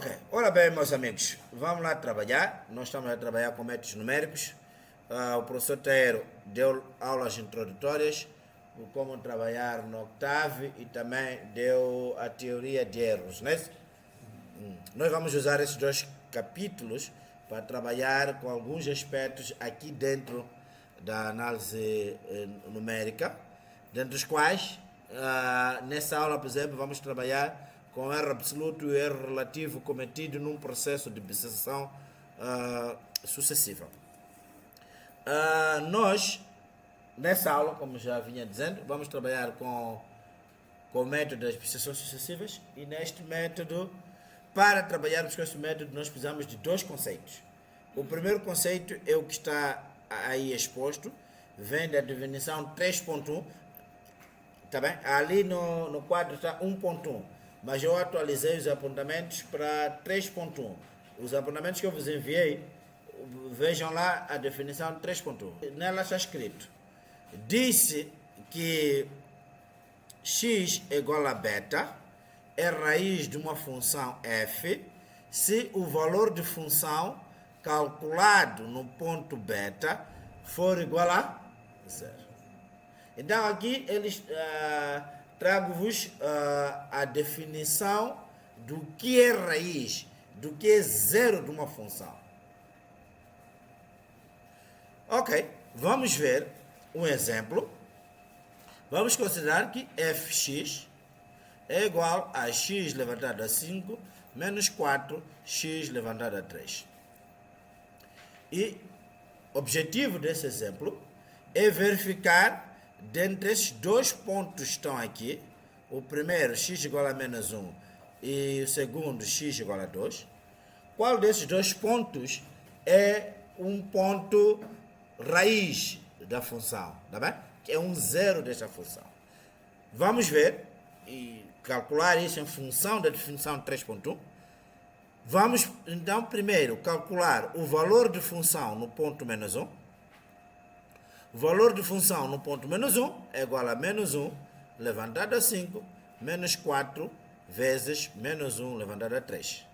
Ok, ora bem, meus amigos, vamos lá trabalhar. Nós estamos a trabalhar com métodos numéricos. O professor Teiro deu aulas introdutórias de como trabalhar no Octave e também deu a teoria de erros, né? Nós vamos usar esses dois capítulos para trabalhar com alguns aspectos aqui dentro da análise numérica, dentre os quais, nessa aula, por exemplo, vamos trabalhar com o erro absoluto e o erro relativo cometido num processo de bifurcação sucessiva. Nós, nessa aula, como já vinha dizendo, vamos trabalhar com o método das bifurcações sucessivas, e neste método, para trabalharmos com este método, nós precisamos de dois conceitos. O primeiro conceito é o que está aí exposto, vem da definição 3.1, tá bem? Ali no quadro está 1.1, mas eu atualizei os apontamentos para 3.1. Os apontamentos que eu vos enviei, vejam lá a definição 3.1. Nela está escrito: disse que x é igual a beta é raiz de uma função f se o valor de função calculado no ponto beta for igual a 0. Então aqui eles trago-vos a definição do que é raiz, do que é zero de uma função. Ok, vamos ver um exemplo. Vamos considerar que fx é igual a x levantado a 5 menos 4x levantado a 3. E o objetivo desse exemplo é verificar, dentre esses dois pontos que estão aqui, o primeiro x igual a menos 1 e o segundo x igual a 2, qual desses dois pontos é um ponto raiz da função, tá bem? Que é um zero desta função. Vamos ver e calcular isso em função da definição 3.1. Vamos, então, primeiro calcular o valor de função no ponto menos 1. O valor de função no ponto menos 1 é igual a menos 1 levantado a 5 menos 4 vezes menos 1 levantado a 3.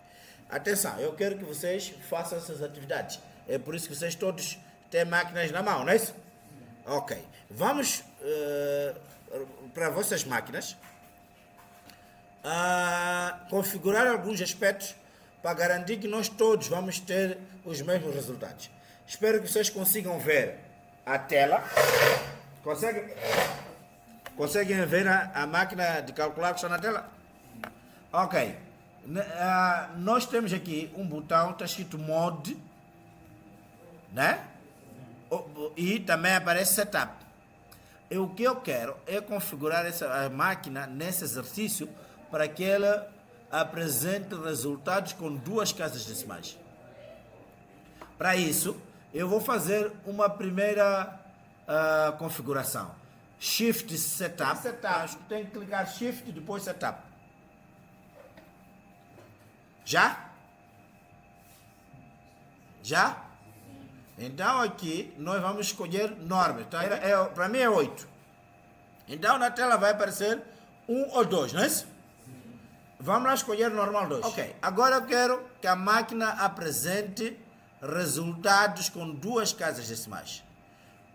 Atenção, eu quero que vocês façam essas atividades. É por isso que vocês todos têm máquinas na mão, não é isso? Ok. Vamos para vossas máquinas configurar alguns aspectos para garantir que nós todos vamos ter os mesmos resultados. Espero que vocês consigam ver a tela. Conseguem ver a máquina de calcular que está na tela? Ok. Nós temos aqui um botão, está escrito Mode, né? E também aparece Setup. E o que eu quero é configurar essa máquina nesse exercício para que ela apresente resultados com duas casas decimais. Para isso, eu vou fazer uma primeira configuração. Shift Setup. Tem que clicar Shift e depois Setup. Já? Já? Então aqui nós vamos escolher norma. Então, para mim é 8. Então na tela vai aparecer 1 ou 2, não é isso? Vamos lá escolher normal 2. Ok, agora eu quero que a máquina apresente resultados com duas casas decimais.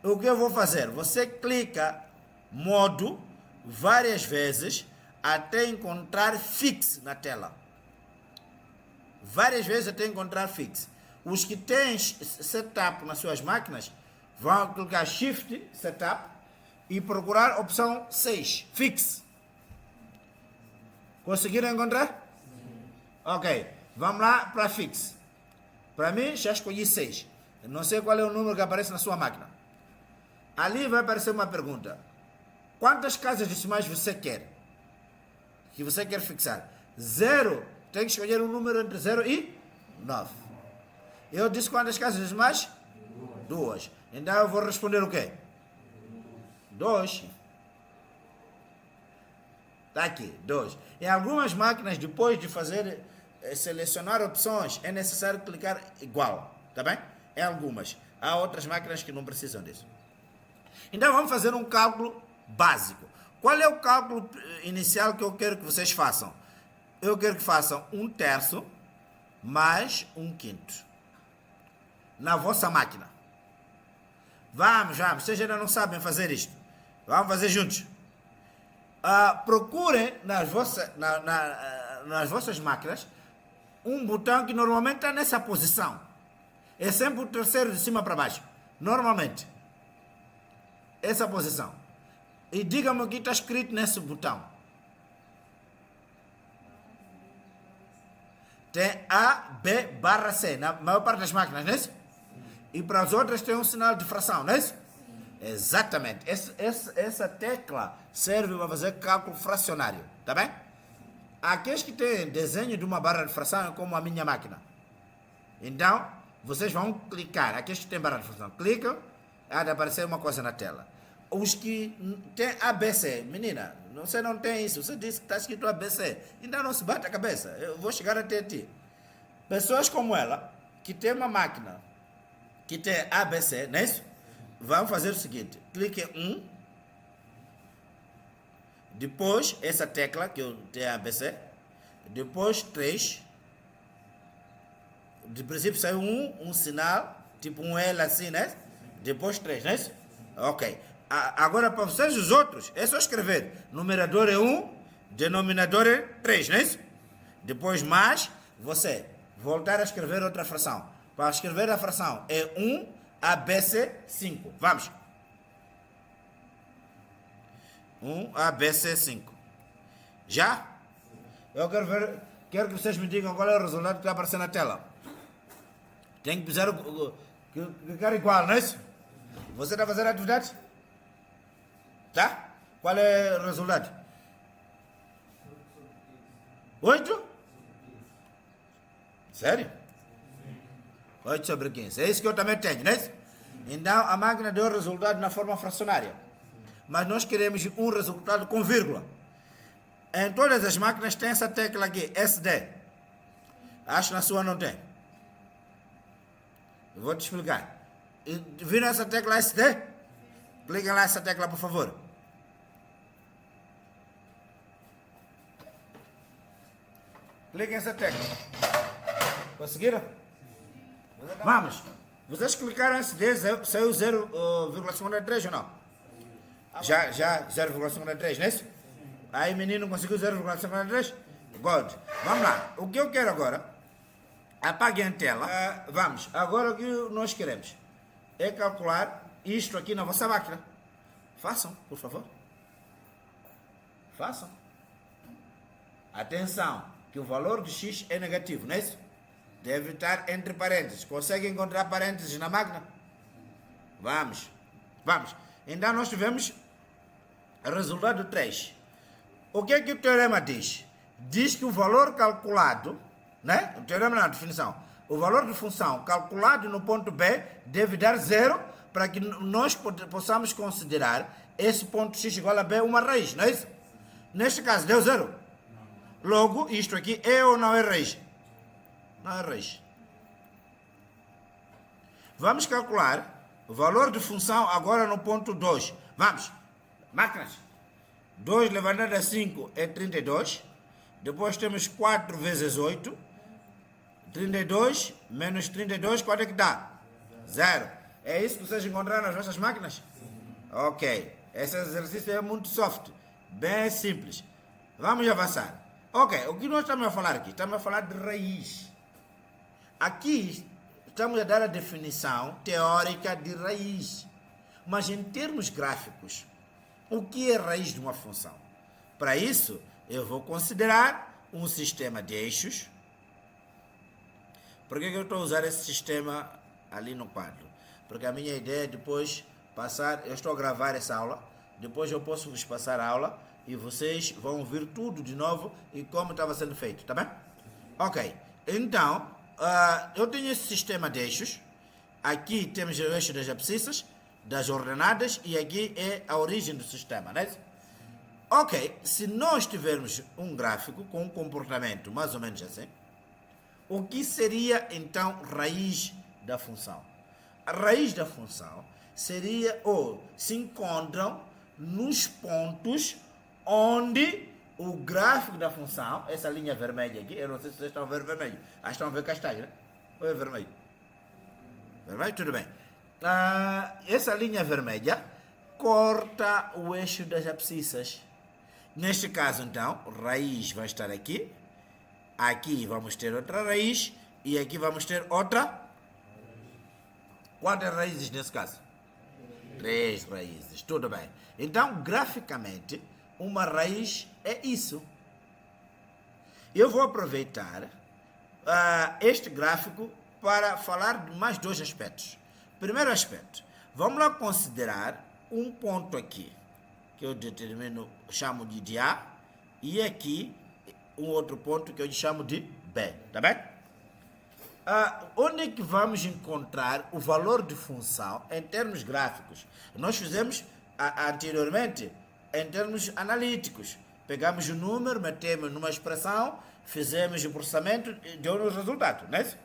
O que eu vou fazer? Você clica modo várias vezes até encontrar fix na tela. Várias vezes até encontrar fix. Os que têm setup nas suas máquinas vão clicar Shift Setup e procurar a opção 6, Fix. Conseguiram encontrar? Ok, vamos lá para Fix. Para mim, já escolhi 6. Eu não sei qual é o número que aparece na sua máquina. Ali vai aparecer uma pergunta: quantas casas decimais você quer? Que você quer fixar? 0, tem que escolher um número entre 0 e 9. Eu disse quantas casas decimais? 2. Então eu vou responder o quê? 2. Está aqui, 2. Em algumas máquinas, depois de fazer selecionar opções, é necessário clicar igual, tá bem? Em algumas. Há outras máquinas que não precisam disso. Então vamos fazer um cálculo básico. Qual é o cálculo inicial que eu quero que vocês façam? Eu quero que façam 1/3 mais 1/5 na vossa máquina. Vamos, vocês ainda não sabem fazer isto. Vamos fazer juntos. Procurem nas vossas máquinas um botão que normalmente está nessa posição. É sempre o terceiro de cima para baixo. Normalmente. Essa posição. E diga-me o que está escrito nesse botão. Tem A, B, barra C. Na maior parte das máquinas, não é isso? E para as outras tem um sinal de fração, não é isso? Exatamente. Essa tecla serve para fazer cálculo fracionário. Tá bem? Aqueles que têm desenho de uma barra de fração é como a minha máquina. Então, vocês vão clicar. Aqueles que têm barra de fração, clicam. Há de aparecer uma coisa na tela. Os que têm ABC, menina, você não tem isso. Você disse que está escrito ABC. Ainda não se bate a cabeça. Eu vou chegar até ti. Pessoas como ela, que tem uma máquina que tem ABC, não é isso? Vão fazer o seguinte. Clique em 1. Depois, essa tecla que eu tenho ABC. Depois, 3. De princípio, saiu um sinal, tipo um L assim, né? Depois 3, não é isso? Ok. Agora, para vocês, os outros, é só escrever. Numerador é 1, denominador é 3, não é isso? Depois, mais, você voltar a escrever outra fração. Para escrever a fração é 1, ABC, 5. Vamos. 1, ABC, 5. Já? Eu quero que vocês me digam qual é o resultado que está aparecendo na tela. Tem que fizer clicar igual, não é isso? Você está fazendo a atividade? Tá? Qual é o resultado? 8? Sério? 8/15. É isso que eu também tenho, não é isso? Então a máquina deu o resultado na forma fracionária. Mas nós queremos um resultado com vírgula. Em todas as máquinas tem essa tecla aqui, SD. Acho que na sua não tem. Eu vou te explicar. Viram essa tecla SD? Clica lá essa tecla, por favor. Clique nessa tecla. Conseguiram? Vamos. Vocês clicaram em SD, saiu 0,53 ou não? Já 0,53, não é isso? Aí, menino, conseguiu 0,53? Good. Vamos lá. O que eu quero agora, apaguem a tela. Vamos. Agora o que nós queremos é calcular isto aqui na vossa máquina. Façam, por favor. Façam. Atenção, que o valor de x é negativo, não é isso? Deve estar entre parênteses. Consegue encontrar parênteses na máquina? Vamos. Então nós tivemos resultado 3. O que é que o teorema diz? Diz que o valor calculado, né? O teorema na definição. O valor de função calculado no ponto B deve dar 0 para que nós possamos considerar esse ponto x igual a B uma raiz, não é isso? Neste caso deu 0. Logo, isto aqui é ou não é raiz? Não é raiz. Vamos calcular o valor de função agora no ponto 2. Vamos. Máquinas. 2 levantado a 5 é 32. Depois temos 4 vezes 8. 32 menos 32, quanto é que dá? 0. É isso que vocês encontraram nas vossas máquinas? Ok. Esse exercício é muito soft. Bem simples. Vamos avançar. Ok, o que nós estamos a falar aqui? Estamos a falar de raiz. Aqui estamos a dar a definição teórica de raiz. Mas em termos gráficos, o que é raiz de uma função? Para isso, eu vou considerar um sistema de eixos. Por que eu estou a usar esse sistema ali no quadro? Porque a minha ideia é depois passar, eu estou a gravar essa aula, depois eu posso vos passar a aula e vocês vão ouvir tudo de novo e como estava sendo feito, tá bem? Ok, então, eu tenho esse sistema de eixos. Aqui temos o eixo das abscissas, das ordenadas e aqui é a origem do sistema, né? Ok, se nós tivermos um gráfico com um comportamento mais ou menos assim, o que seria então raiz da função? A raiz da função seria, ou se encontram nos pontos onde o gráfico da função, essa linha vermelha aqui, eu não sei se vocês estão a ver vermelho. Estão a ver castanho, né? Ou é vermelho? Vermelho, tudo bem. Essa linha vermelha corta o eixo das abscissas. Neste caso, então, raiz vai estar aqui. Aqui vamos ter outra raiz. E aqui vamos ter outra. Quantas raízes nesse caso? 3 raízes, tudo bem. Então, graficamente, uma raiz é isso. Eu vou aproveitar este gráfico para falar de mais 2 aspectos. Primeiro aspecto, vamos lá considerar um ponto aqui, que eu chamo de A, e aqui um outro ponto que eu chamo de B, tá bem? Onde é que vamos encontrar o valor de função em termos gráficos? Nós fizemos anteriormente em termos analíticos. Pegamos o número, metemos numa expressão, fizemos o processamento e deu-nos o resultado, não é isso?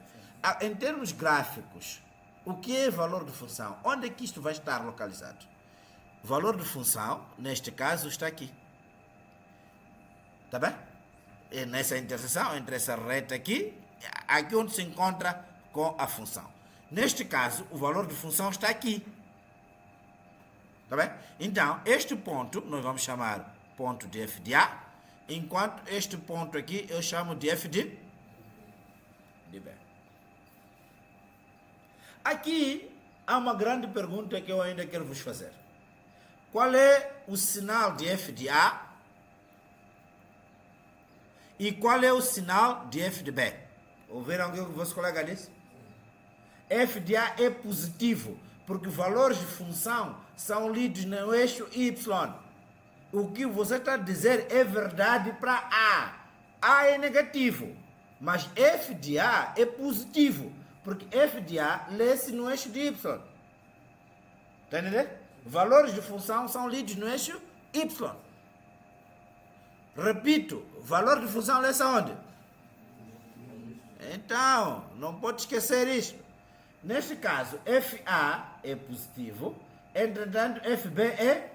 Em termos gráficos, o que é valor de função? Onde é que isto vai estar localizado? O valor de função, neste caso, está aqui. Tá bem? É nessa interseção entre essa reta aqui, aqui onde se encontra com a função. Neste caso, o valor de função está aqui. Tá bem? Então, este ponto nós vamos chamar ponto de f de A, enquanto este ponto aqui eu chamo de f de B. Aqui há uma grande pergunta que eu ainda quero vos fazer. Qual é o sinal de f de A e qual é o sinal de f de B? Ouviram o que o vosso colega disse? F de A é positivo, porque valores de função são lidos no eixo Y. O que você está a dizer é verdade para A. A é negativo, mas F de A é positivo, porque F de A lê-se no eixo de Y. Está entendendo? Valores de função são lidos no eixo Y. Repito, valor de função lê-se aonde? Então, não pode esquecer isto. Neste caso, FA é positivo, entretanto, FB é...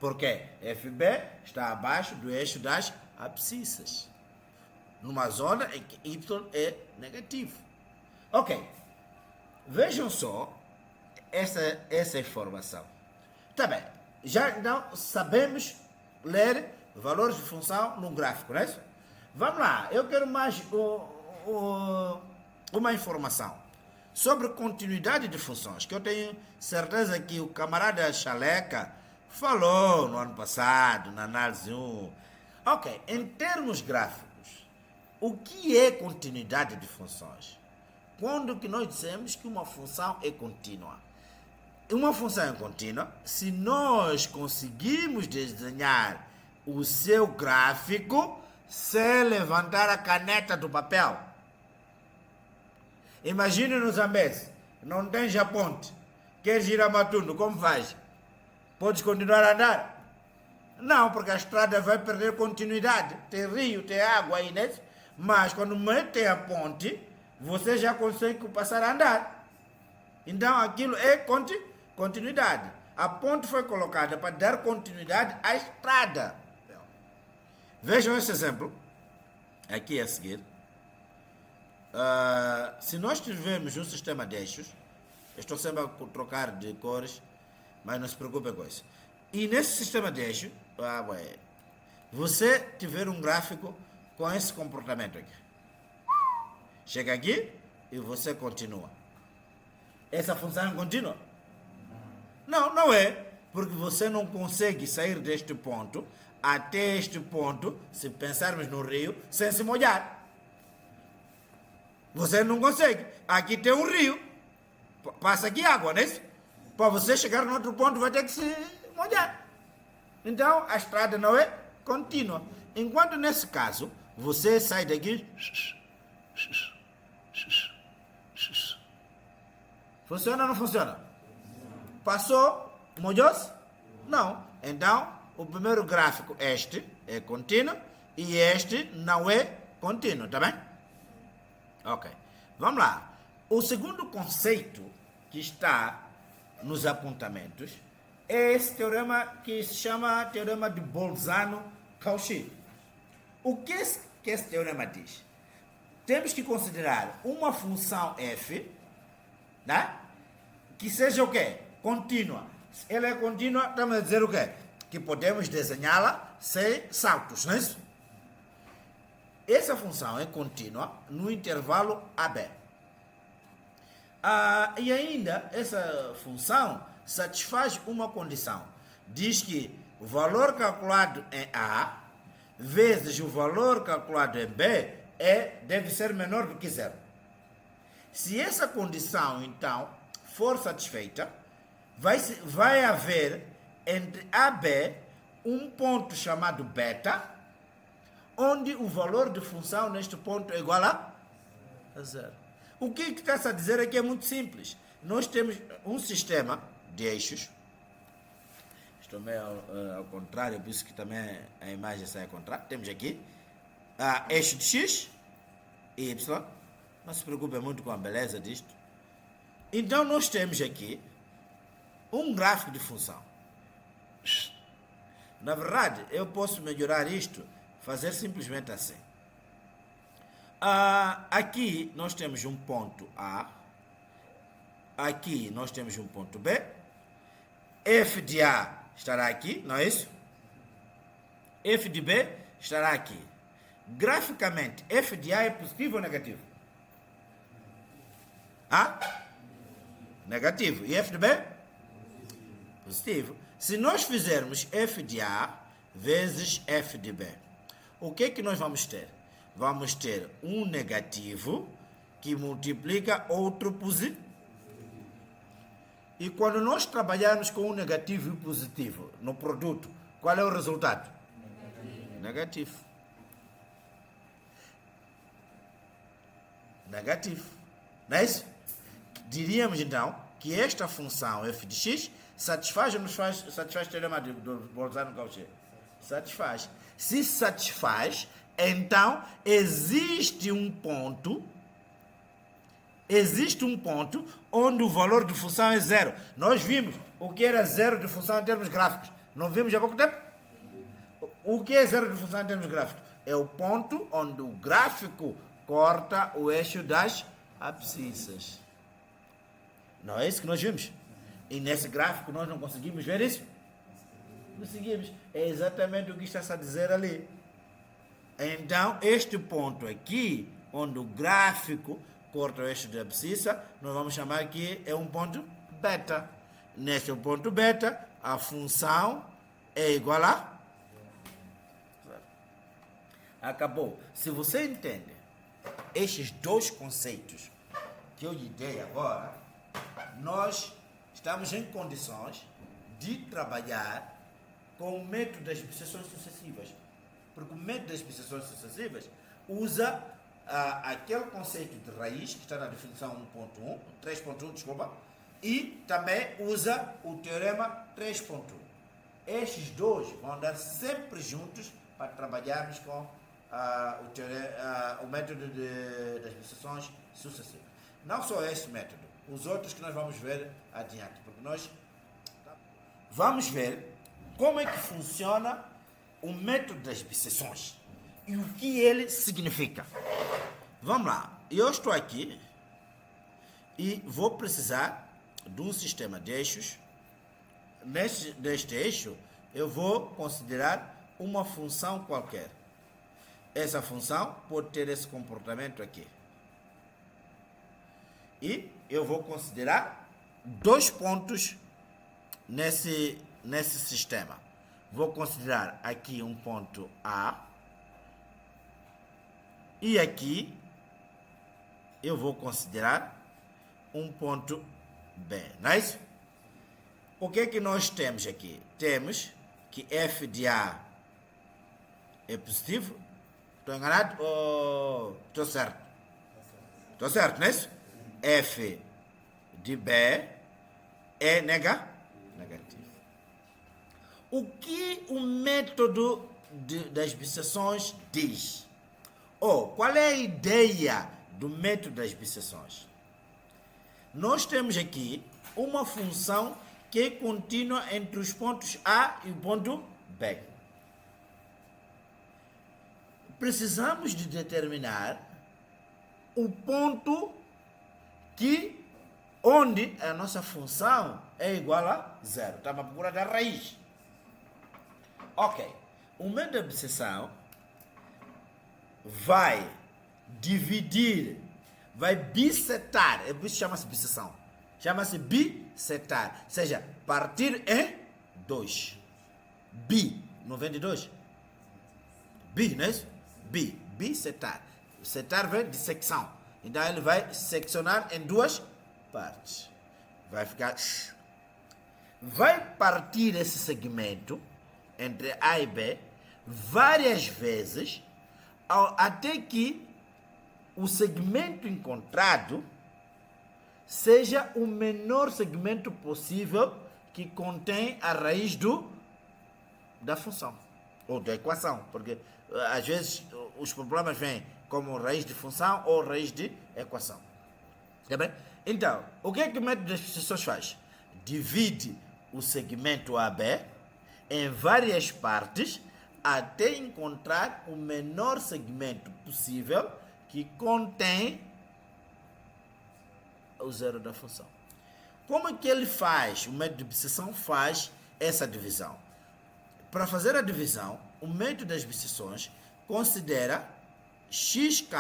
Por quê? FB está abaixo do eixo das abscissas, numa zona em que Y é negativo. Ok, vejam só essa informação. Tá bem, já então sabemos ler valores de função no gráfico, não é isso? Vamos lá, eu quero mais uma informação sobre continuidade de funções, que eu tenho certeza que o camarada Chaleca falou no ano passado, na análise 1. Ok, em termos gráficos, o que é continuidade de funções? Quando que nós dizemos que uma função é contínua? Uma função é contínua se nós conseguimos desenhar o seu gráfico sem levantar a caneta do papel. Imagine no Zambeze, não tem já ponte, quer ir a Matundu, como faz? Podes continuar a andar? Não, porque a estrada vai perder continuidade. Tem rio, tem água aí, né? Mas quando mete a ponte, você já consegue passar a andar. Então aquilo é continuidade. A ponte foi colocada para dar continuidade à estrada. Vejam esse exemplo aqui a seguir. Se nós tivermos um sistema de eixos, eu estou sempre a trocar de cores, mas não se preocupem com isso. E nesse sistema de eixo, você tiver um gráfico com esse comportamento aqui. Chega aqui e você continua. Essa função é contínua? Não, não é. Porque você não consegue sair deste ponto até este ponto, se pensarmos no rio, sem se molhar. Você não consegue. Aqui tem um rio. Passa aqui água, não é isso? Para você chegar no outro ponto, vai ter que se molhar. Então, a estrada não é contínua. Enquanto nesse caso, você sai daqui... Funciona ou não funciona? Passou, molhou-se? Não. Então, o primeiro gráfico, este, é contínuo e este não é contínuo, tá bem? Ok. Vamos lá. O segundo conceito que está nos apontamentos é esse teorema que se chama teorema de Bolzano-Cauchy. O que esse teorema diz? Temos que considerar uma função f, né? Que seja o quê? Contínua. Se ela é contínua, estamos a dizer o quê? Que podemos desenhá-la sem saltos, não é isso? Essa função é contínua no intervalo AB. E ainda, essa função satisfaz uma condição. Diz que o valor calculado em A vezes o valor calculado em B deve ser menor do que zero. Se essa condição, então, for satisfeita, vai haver entre A e B um ponto chamado beta, onde o valor de função neste ponto é igual a zero. O que está a dizer aqui é muito simples. Nós temos um sistema de eixos. Estou meio ao contrário, por isso que também a imagem sai ao contrário. Temos aqui eixo de x e y. Não se preocupe muito com a beleza disto. Então, nós temos aqui um gráfico de função. Na verdade, eu posso melhorar isto, fazer simplesmente assim. Aqui nós temos um ponto A. Aqui nós temos um ponto B. F de A estará aqui, não é isso? F de B estará aqui. Graficamente, F de A é positivo ou negativo? Negativo. E F de B? Positivo. Se nós fizermos F de A vezes F de B, o que é que nós vamos ter? Vamos ter um negativo que multiplica outro positivo. E quando nós trabalharmos com um negativo e positivo no produto, qual é o resultado? Negativo. Negativo. Não é isso? Diríamos então que esta função f de x satisfaz ou não satisfaz o teorema do Bolzano-Cauchy? Satisfaz. Se satisfaz, então existe um ponto onde o valor de função é zero. Nós vimos o que era zero de função em termos gráficos. Não vimos há pouco tempo? O que é zero de função em termos gráficos? É o ponto onde o gráfico corta o eixo das abscissas. Não é isso que nós vimos? E nesse gráfico nós não conseguimos ver isso? Conseguimos. É exatamente o que está a dizer ali. Então, este ponto aqui, onde o gráfico corta o eixo da abscissa, nós vamos chamar que é um ponto beta. Neste ponto beta, a função é igual a... Acabou. Se você entende estes dois conceitos que eu lhe dei agora, nós estamos em condições de trabalhar com o método das expressões sucessivas. Porque o método das expressões sucessivas usa aquele conceito de raiz que está na definição 3.1, desculpa, e também usa o teorema 3.1. Estes dois vão andar sempre juntos para trabalharmos com o método das expressões sucessivas. Não só este método, os outros que nós vamos ver adiante, porque nós vamos ver como é que funciona o método das bisseções e o que ele significa. Vamos lá, eu estou aqui e vou precisar de um sistema de eixos. Neste eixo, eu vou considerar uma função qualquer. Essa função pode ter esse comportamento aqui. E eu vou considerar dois pontos nesse sistema. Vou considerar aqui um ponto A. E aqui eu vou considerar um ponto B. Não é isso? O que é que nós temos aqui? Temos que f de A é positivo. Estou enganado ou estou certo? Estou certo, não é isso? F de B é negativo. O que o método das bisseções diz? Qual é a ideia do método das bisseções? Nós temos aqui uma função que é contínua entre os pontos A e o ponto B. Precisamos de determinar o ponto onde a nossa função é igual a zero. Estamos à procura da raiz. Ok. O método de abscissão vai dividir, vai bisetar. Por isso chama-se abscissão. Chama-se bisetar. Ou seja, partir em 2. Bi. Não vem de 2? Bi, não é isso? Bi. Bisetar. Setar vem de secção. Então ele vai seccionar em 2 partes. Vai ficar... Vai partir esse segmento entre A e B várias vezes até que o segmento encontrado seja o menor segmento possível que contém a raiz da função ou da equação, porque às vezes os problemas vêm como raiz de função ou raiz de equação. Tá bem? Então, o que é que o método das abscissões faz? Divide o segmento AB em várias partes até encontrar o menor segmento possível que contém o zero da função. Como é que ele faz? O método de abscissão faz essa divisão. Para fazer a divisão, o método das abscissões considera xk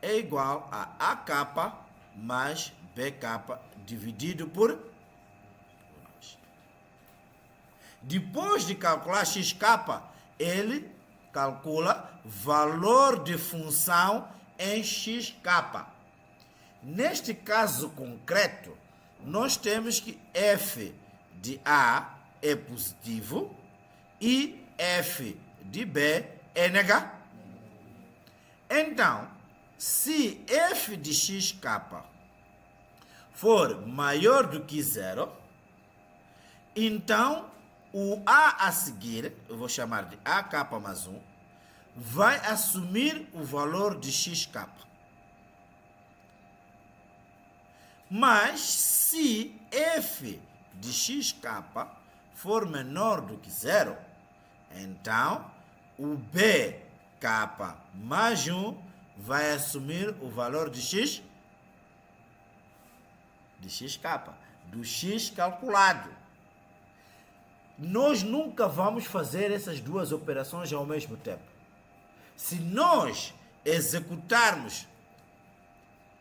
é igual a AK mais BK dividido por 2. Depois de calcular xk, ele calcula valor de função em xk. Neste caso concreto, nós temos que f de A é positivo e f de B é negativo. Então, se f de xk for maior do que zero, então o A a seguir, eu vou chamar de AK mais 1, vai assumir o valor de xk. Mas se f de xk for menor do que zero, então o BK mais 1 vai assumir o valor de xk, do x calculado. Nós nunca vamos fazer essas duas operações ao mesmo tempo. Se nós executarmos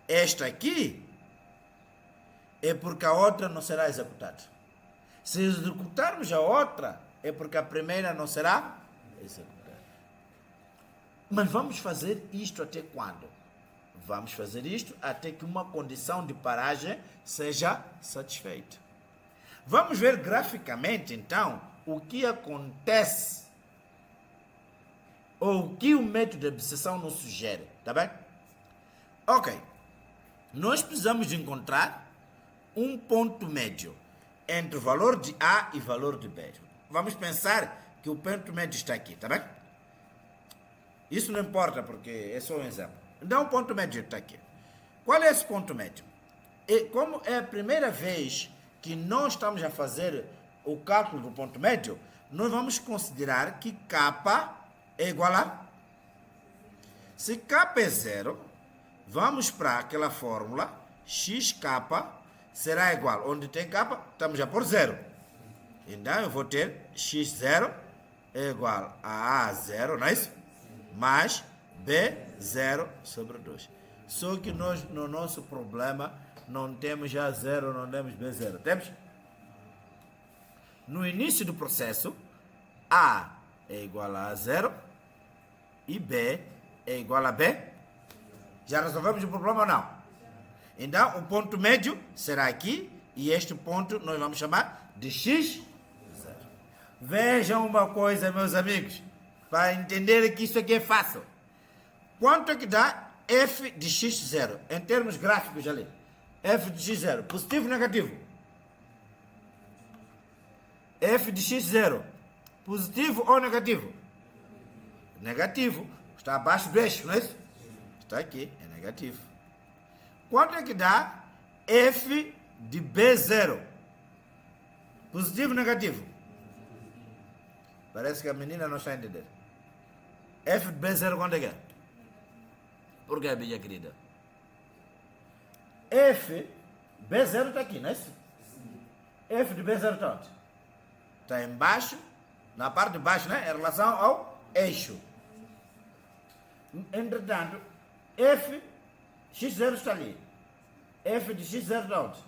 esta aqui, é porque a outra não será executada. Se executarmos a outra, é porque a primeira não será executada. Mas vamos fazer isto até quando? Vamos fazer isto até que uma condição de paragem seja satisfeita. Vamos ver graficamente, então, o que acontece ou o que o método de abscissão nos sugere, tá bem? Ok. Nós precisamos de encontrar um ponto médio entre o valor de A e o valor de B. Vamos pensar que o ponto médio está aqui, tá bem? Isso não importa, porque é só um exemplo. Então, o ponto médio está aqui. Qual é esse ponto médio? E como é a primeira vez que nós estamos a fazer o cálculo do ponto médio, nós vamos considerar que K é igual a... Se K é zero, vamos para aquela fórmula, xk será igual, onde tem K, estamos a pôr zero. Então, eu vou ter x0 é igual a A0, não é isso? Mais B0 sobre 2. Só que nós, no nosso problema, não temos A0, não temos B0. Temos? No início do processo, A é igual a A0 e B é igual a B. Já resolvemos o problema ou não? Então, o ponto médio será aqui e este ponto nós vamos chamar de x0. Vejam uma coisa, meus amigos, para entenderem que isso aqui é fácil. Quanto é que dá f de x0? Em termos gráficos ali. F de x0, positivo ou negativo? F de x0, positivo ou negativo? Negativo. Está abaixo do eixo, não é isso? Está aqui, é negativo. Quanto é que dá f de b0? Positivo ou negativo? Parece que a menina não está a entender. F de B0 quanto é que é? Por que, minha querida? F, B0 está aqui, não é? F de B0 está onde? Está embaixo, na parte de baixo, né? Em relação ao eixo. Entretanto, F, X0 está ali. F de X0 está onde?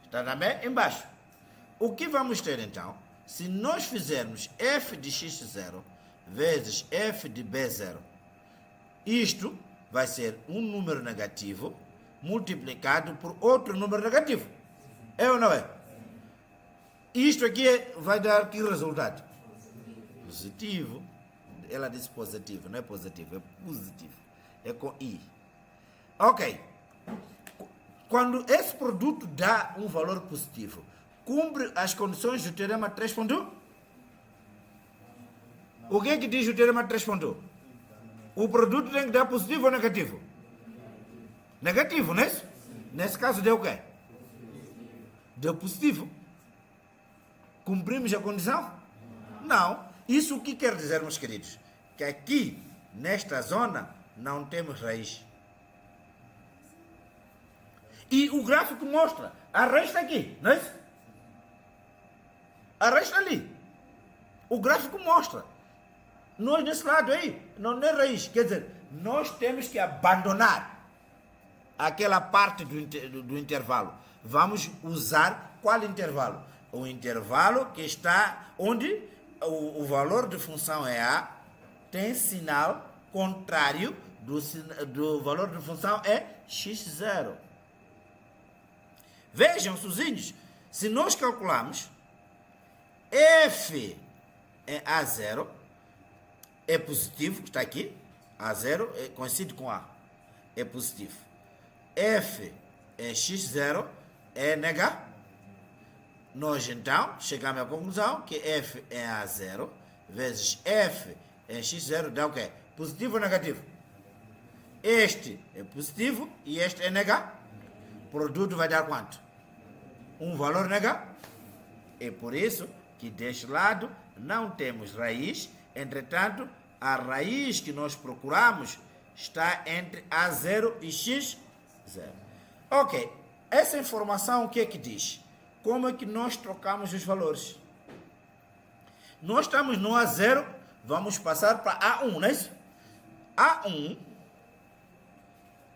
Está também embaixo. O que vamos ter então? Se nós fizermos F de X0 vezes F de B0, isto vai ser um número negativo multiplicado por outro número negativo. É ou não é? Isto aqui vai dar que resultado? Positivo. Ela disse positivo, não é positivo, é positivo. É com I. Ok. Quando esse produto dá um valor positivo, cumpre as condições do teorema 3.1? O que é que diz o teorema 3.1? O produto tem que dar positivo ou negativo? Negativo, não é isso? Nesse caso deu o quê? Deu positivo. Cumprimos a condição? Não. Isso o que quer dizer, meus queridos? Que aqui, nesta zona, não temos raiz. E o gráfico mostra, a raiz está aqui, não é isso? A raiz está ali. O gráfico mostra. Nós desse lado aí, não é raiz. Quer dizer, nós temos que abandonar aquela parte do intervalo. Vamos usar qual intervalo? O intervalo que está onde o valor de função é A, tem sinal contrário do valor de função é x0. Vejam, sozinhos, se nós calcularmos f em A0 é positivo, que está aqui, A0 coincide com A, é positivo. F em x0 é negativo. Nós então chegamos à conclusão que f em A0 vezes f em x0 dá o quê? Positivo ou negativo? Este é positivo e este é negativo. O produto vai dar quanto? Um valor negativo. É por isso que deste lado não temos raiz. Entretanto, a raiz que nós procuramos está entre A0 e X0. Ok, essa informação o que é que diz? Como é que nós trocamos os valores? Nós estamos no A0, vamos passar para A1, não é isso? A1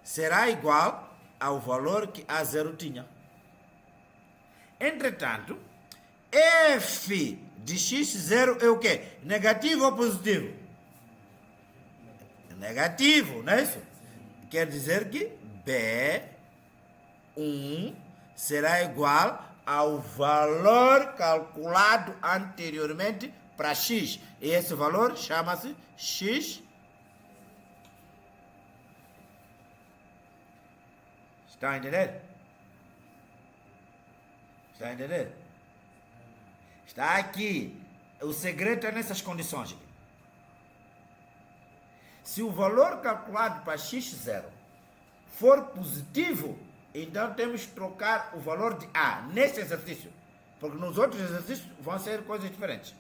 será igual ao valor que A0 tinha. Entretanto, F de X0 é o quê? Negativo ou positivo? Negativo, não é isso? Quer dizer que B1 será igual ao valor calculado anteriormente para X. E esse valor chama-se X. Está a entender? Está a entender? Está aqui. O segredo é nessas condições. Se o valor calculado para x0 for positivo, então temos que trocar o valor de A neste exercício. Porque nos outros exercícios vão ser coisas diferentes.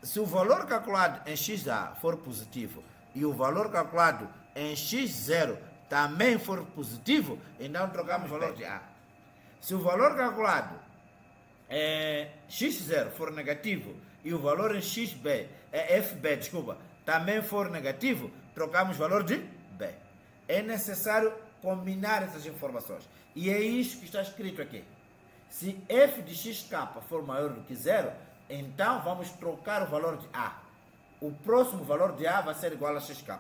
Se o valor calculado em xa for positivo e o valor calculado em x0 também for positivo, então trocamos o valor de A. Se o valor calculado em x0 for negativo e o valor em fb, também for negativo, trocamos o valor de B. É necessário combinar essas informações. E é isso que está escrito aqui. Se f de xk for maior do que 0, então vamos trocar o valor de A. O próximo valor de A vai ser igual a xk.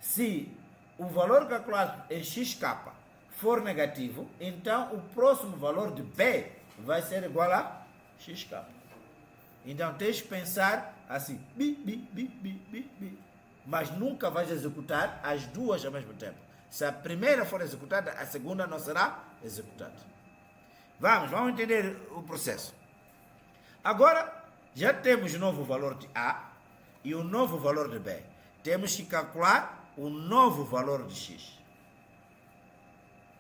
Se o valor calculado em xk for negativo, então o próximo valor de B vai ser igual a xk. Então tens que pensar assim, mas nunca vais executar as duas ao mesmo tempo. Se a primeira for executada, a segunda não será executada. Vamos entender o processo. Agora, já temos o novo valor de A e o novo valor de B. Temos que calcular o novo valor de X.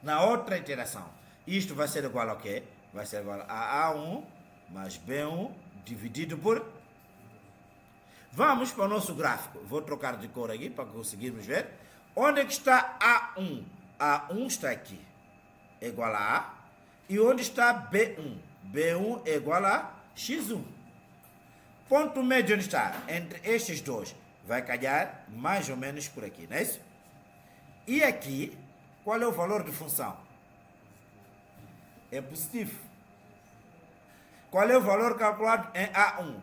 Na outra iteração, isto vai ser igual a quê? vai ser igual a A1 mais B1 dividido por... Vamos para o nosso gráfico. Vou trocar de cor aqui para conseguirmos ver. Onde é que está A1? A1 está aqui. É igual a A. E onde está B1? B1 é igual a X1. Ponto médio onde está? Entre estes dois. Vai calhar mais ou menos por aqui, não é isso? E aqui, qual é o valor de função? É positivo. Qual é o valor calculado em A1?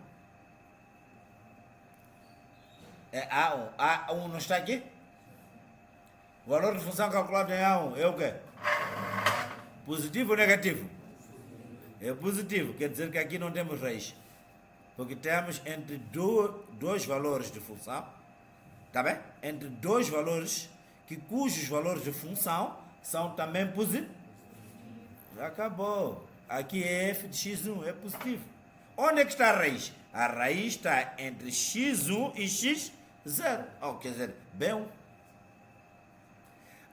É A1. A1 não está aqui? O valor de função calculado em A1 é o quê? Positivo ou negativo? É positivo, quer dizer que aqui não temos raiz. Porque temos entre dois valores de função, tá bem? Entre dois valores cujos valores de função são também positivos. Já acabou. Aqui é f de x1, é positivo. Onde é que está a raiz? A raiz está entre x1 e x0. Quer dizer, B1.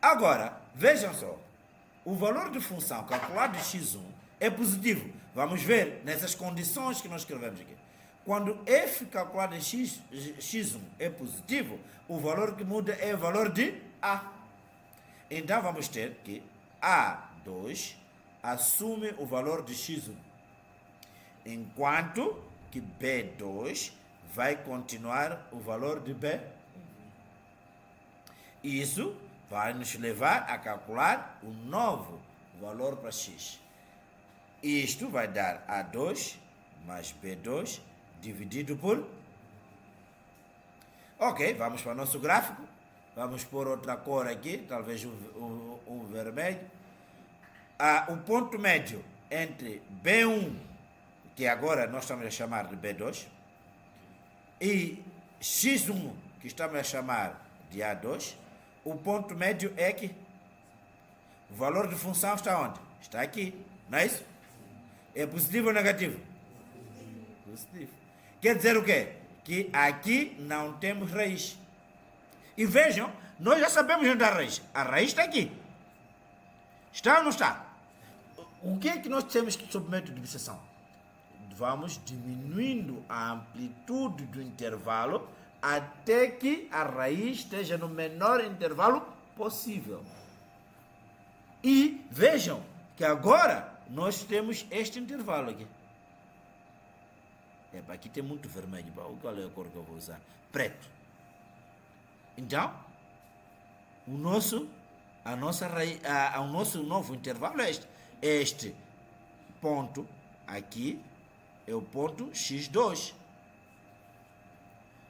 Agora, vejam só. O valor de função calculado de x1 é positivo. Vamos ver nessas condições que nós escrevemos aqui. Quando f calculado em x1 é positivo, o valor que muda é o valor de A. Então vamos ter que A2 assume o valor de x1, enquanto que B2 vai continuar o valor de B. Isso vai nos levar a calcular o novo valor para x. Isto vai dar A2 mais B2 dividido por... Ok, vamos para o nosso gráfico. Vamos pôr outra cor aqui, talvez um vermelho. O ponto médio entre B1, que agora nós estamos a chamar de B2, e X1, que estamos a chamar de A2, o ponto médio é aqui. O valor de função está onde? Está aqui, não é isso? É positivo ou negativo? Positivo. Quer dizer o quê? Que aqui não temos raiz. E vejam, nós já sabemos onde está a raiz. A raiz está aqui. Está ou não está? O que é que nós temos que sob método de dissociação? Vamos diminuindo a amplitude do intervalo até que a raiz esteja no menor intervalo possível. E vejam que agora nós temos este intervalo aqui. Aqui tem muito vermelho. Qual é a cor que eu vou usar? Preto. Então, o nosso novo intervalo é este. Este ponto aqui é o ponto x2.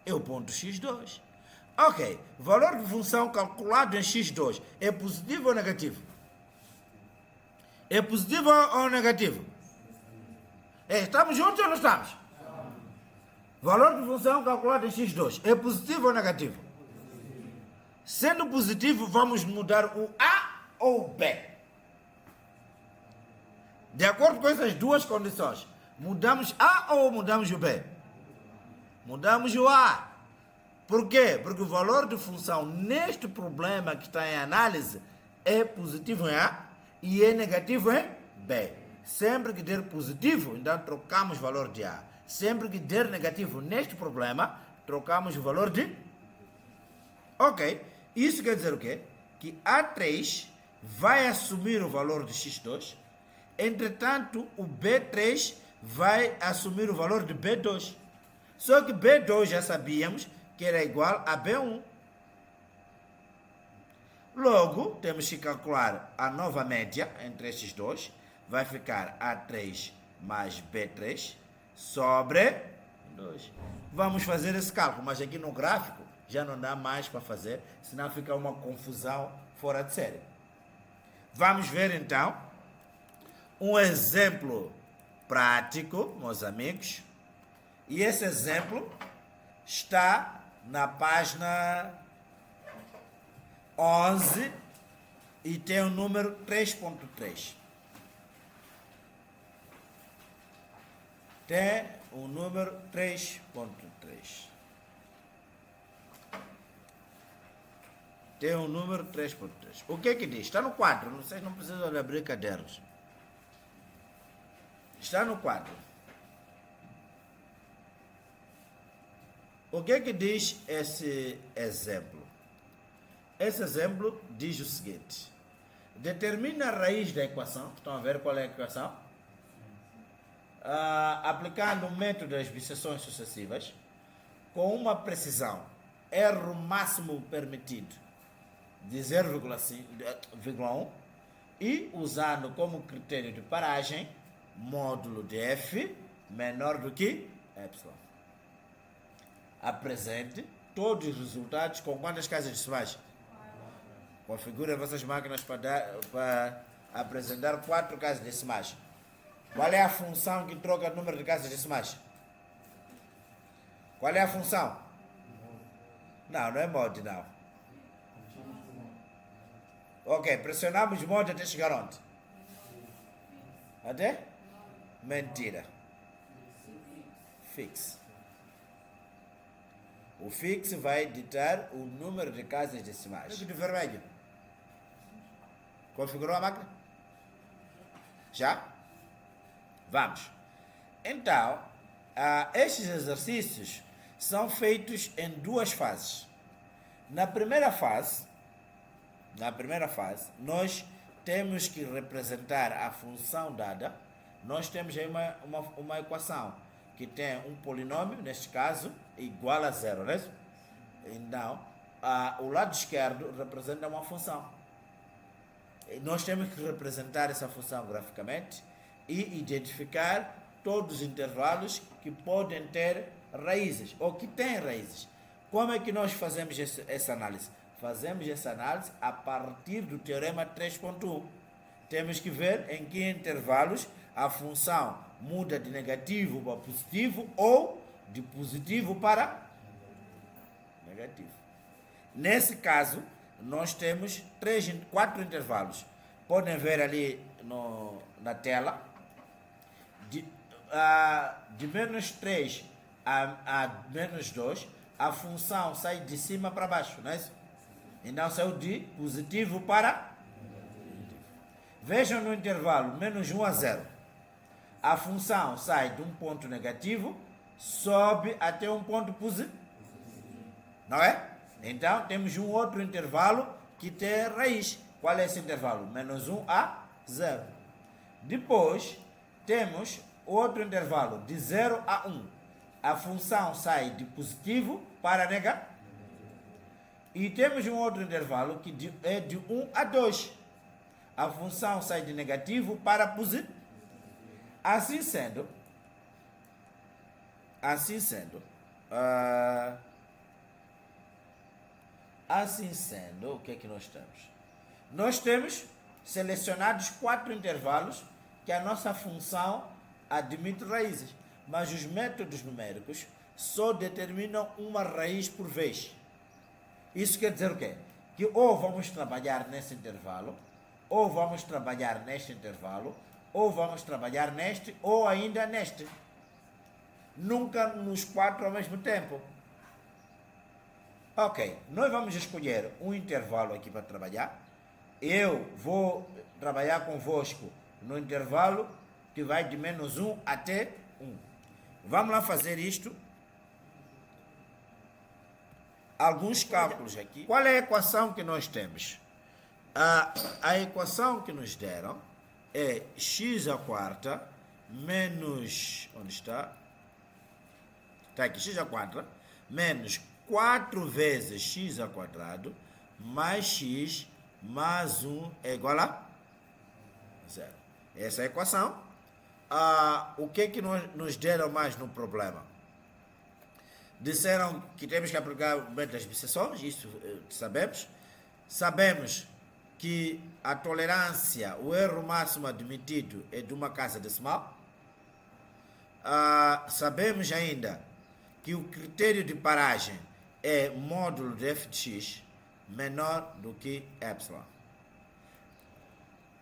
É o ponto x2. Ok. Valor de função calculado em x2 é positivo ou negativo? É positivo ou negativo? Estamos juntos ou não estamos? Valor de função calculado em x2 é positivo ou negativo? Sendo positivo, vamos mudar o A ou o B. De acordo com essas duas condições, mudamos A ou mudamos o B? Mudamos o A. Por quê? Porque o valor de função neste problema que está em análise é positivo em A e é negativo em B. Sempre que der positivo, então trocamos o valor de A. Sempre que der negativo neste problema, trocamos o valor de... Ok. Isso quer dizer o quê? Que A3 vai assumir o valor de x2, entretanto, o B3 vai assumir o valor de B2. Só que B2 já sabíamos que era igual a B1. Logo, temos que calcular a nova média entre estes dois. Vai ficar A3 mais B3 sobre 2. Vamos fazer esse cálculo, mas aqui no gráfico já não dá mais para fazer, senão fica uma confusão fora de série. Vamos ver então um exemplo prático, meus amigos. E esse exemplo está na página 11 e tem o número 3.3. Tem o número 3.3. Tem o número 3.3. O que é que diz? Está no quadro, vocês não precisam abrir cadernos. Está no quadro. O que é que diz esse exemplo? Esse exemplo diz o seguinte: determina a raiz da equação. Estão a ver qual é a equação? Aplicando o método das bisseções sucessivas, com uma precisão, erro máximo permitido de 0,1 e usando como critério de paragem módulo de f menor do que epsilon. Apresente todos os resultados com quantas casas decimais? Configure as vossas máquinas para apresentar 4 casas decimais. Qual é a função que troca o número de casas decimais? Qual é a função? Não é mod, não. Ok, pressionamos mod até chegar onde? Até? Mentira. Fix. O fix vai ditar o número de casas decimais. De vermelho. Configurou a máquina? Já? Vamos. Então, estes exercícios são feitos em 2 fases. Na primeira fase, nós temos que representar a função dada. Nós temos aí uma equação que tem um polinômio, neste caso, igual a 0, não é isso? Então, o lado esquerdo representa uma função. E nós temos que representar essa função graficamente e identificar todos os intervalos que podem ter raízes, ou que têm raízes. Como é que nós fazemos essa análise? Fazemos essa análise a partir do teorema 3.1. Temos que ver em que intervalos a função muda de negativo para positivo ou de positivo para negativo. Nesse caso, nós temos 4 intervalos. Podem ver ali na tela. De menos 3 a menos 2, a função sai de cima para baixo, não é isso? Então saiu de positivo para negativo. Vejam no intervalo menos 1 a 0. A função sai de um ponto negativo, sobe até um ponto positivo. Não é? Então temos um outro intervalo que tem raiz. Qual é esse intervalo? Menos 1 a 0. Depois temos outro intervalo de 0 a 1. A função sai de positivo para negativo. E temos um outro intervalo que é de 1 a 2. A função sai de negativo para positivo. Assim sendo, o que é que nós temos? Nós temos selecionados 4 intervalos que a nossa função admite raízes, mas os métodos numéricos só determinam uma raiz por vez. Isso quer dizer o quê? Que ou vamos trabalhar nesse intervalo, ou vamos trabalhar neste intervalo, ou vamos trabalhar neste, ou ainda neste. Nunca nos 4 ao mesmo tempo. Ok, nós vamos escolher um intervalo aqui para trabalhar. Eu vou trabalhar convosco no intervalo que vai de menos 1 até 1. Vamos lá fazer isto. Alguns cálculos aqui. Qual é a equação que nós temos? A equação que nos deram é x à quarta menos... Onde está? Está aqui, x à quarta menos 4 vezes x ao quadrado mais x mais 1 é igual a 0. Essa é a equação. O que é que nos deram mais no problema? Disseram que temos que aplicar o método das bisseções, isso sabemos. Sabemos que a tolerância, o erro máximo admitido é de uma casa decimal. Sabemos ainda que o critério de paragem é módulo de f de x menor do que epsilon.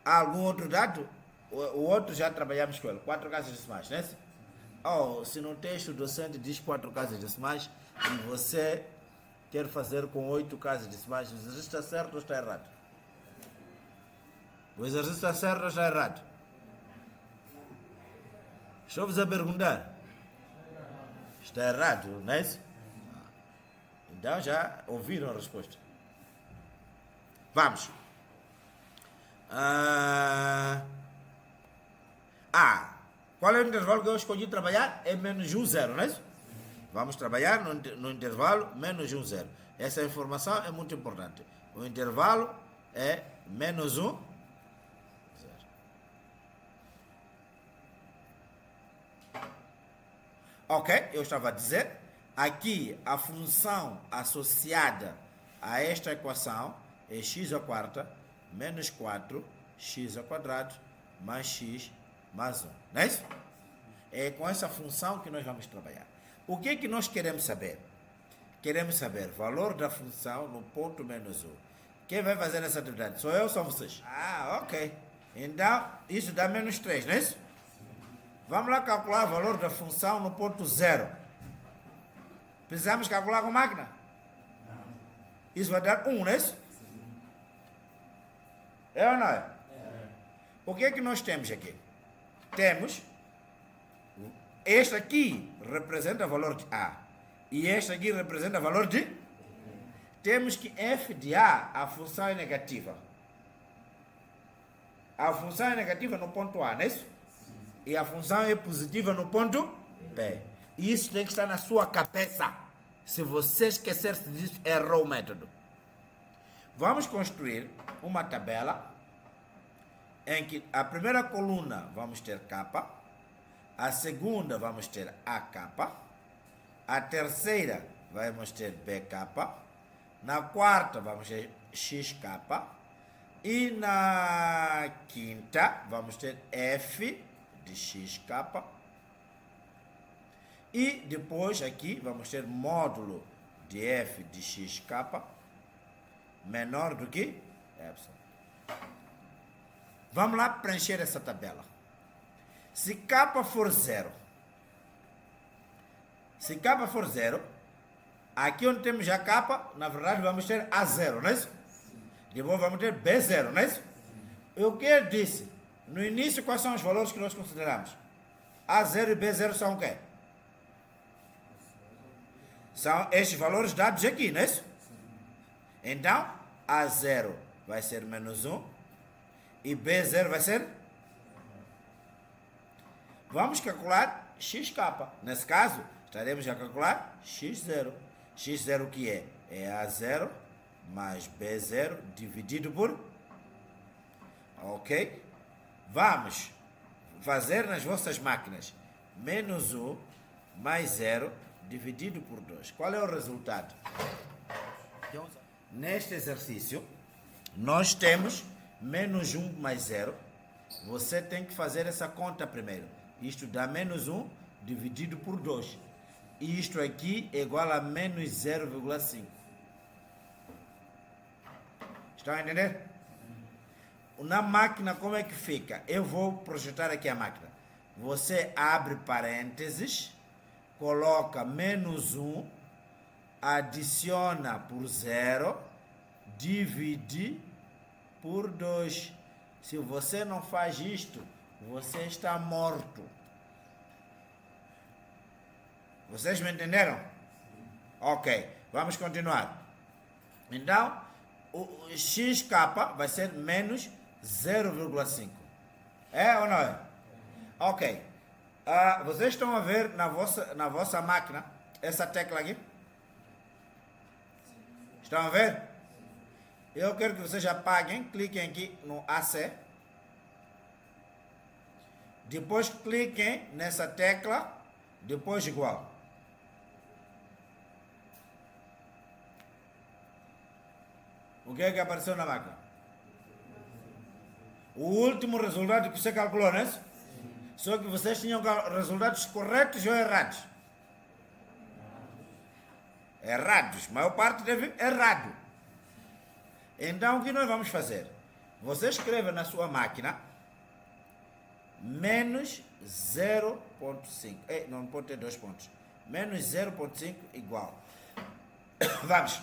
Há algum outro dado? O outro já trabalhamos com ele, 4 casas decimais, não é? Se no texto o docente diz 4 casas decimais e você quer fazer com 8 casas decimais, o exercício está certo ou está errado? O exercício está certo ou está errado? Estou-vos a perguntar. Está errado, não é isso? Então já ouviram a resposta. Vamos. Qual é o intervalo que eu escolhi trabalhar? É menos 1, 0, não é isso? Vamos trabalhar no intervalo menos 1, 0. Essa informação é muito importante. O intervalo é menos 1, 0. Ok, eu estava a dizer, aqui a função associada a esta equação é x à quarta menos 4 x ao quadrado mais x mais 1. Não é isso? É com essa função que nós vamos trabalhar. O que é que nós queremos saber? Queremos saber o valor da função no ponto menos 1. Quem vai fazer essa atividade? Sou eu ou são vocês? Ok. Então, isso dá menos 3, não é isso? Vamos lá calcular o valor da função no ponto 0. Precisamos calcular com máquina? Isso vai dar 1, não é isso? É ou não é? O que é que nós temos aqui? Temos, este aqui representa o valor de A, e este aqui representa o valor de? Temos que f de a função é negativa. A função é negativa no ponto A, não é isso? E a função é positiva no ponto B. Isso tem que estar na sua cabeça. Se você esquecer-se disso, errou o método. Vamos construir uma tabela em que a primeira coluna vamos ter K, a segunda vamos ter AK, a terceira vamos ter BK, na quarta vamos ter XK e na quinta vamos ter F de XK e depois aqui vamos ter módulo de F de XK menor do que epsilon. Vamos lá preencher essa tabela. Se K for 0, aqui onde temos a K, na verdade vamos ter A0, não é isso? Depois vamos ter B0, não é isso? E o que eu disse? No início, quais são os valores que nós consideramos? A0 e B0 são o quê? São estes valores dados aqui, não é isso? Então, A0 vai ser menos 1 e B0 vai ser? Vamos calcular XK. Nesse caso, estaremos a calcular X0. X0 o que é? É A0 mais B0 dividido por... Ok? Vamos fazer nas vossas máquinas menos 1 mais 0 dividido por 2. Qual é o resultado? Neste exercício, nós temos menos 1 mais 0. Você tem que fazer essa conta primeiro. Isto dá menos 1 dividido por 2. E isto aqui é igual a menos 0,5. Estão a entender? Na máquina, como é que fica? Eu vou projetar aqui a máquina. Você abre parênteses, coloca menos 1, adiciona por 0, divide por 2. Se você não faz isto, você está morto. Vocês me entenderam? Ok, vamos continuar. Então, o XK vai ser menos 0,5. É ou não é? Ok. Vocês estão a ver na vossa máquina essa tecla aqui? Estão a ver? Eu quero que vocês apaguem, cliquem aqui no AC. Depois cliquem nessa tecla, depois igual. O que é que apareceu na máquina? O último resultado que você calculou, não é isso? Só que vocês tinham resultados corretos ou errados? Errados. A maior parte teve errado. Então, o que nós vamos fazer? Você escreve na sua máquina menos 0,5. Não pode ter 2 pontos. Menos 0,5 igual. Vamos.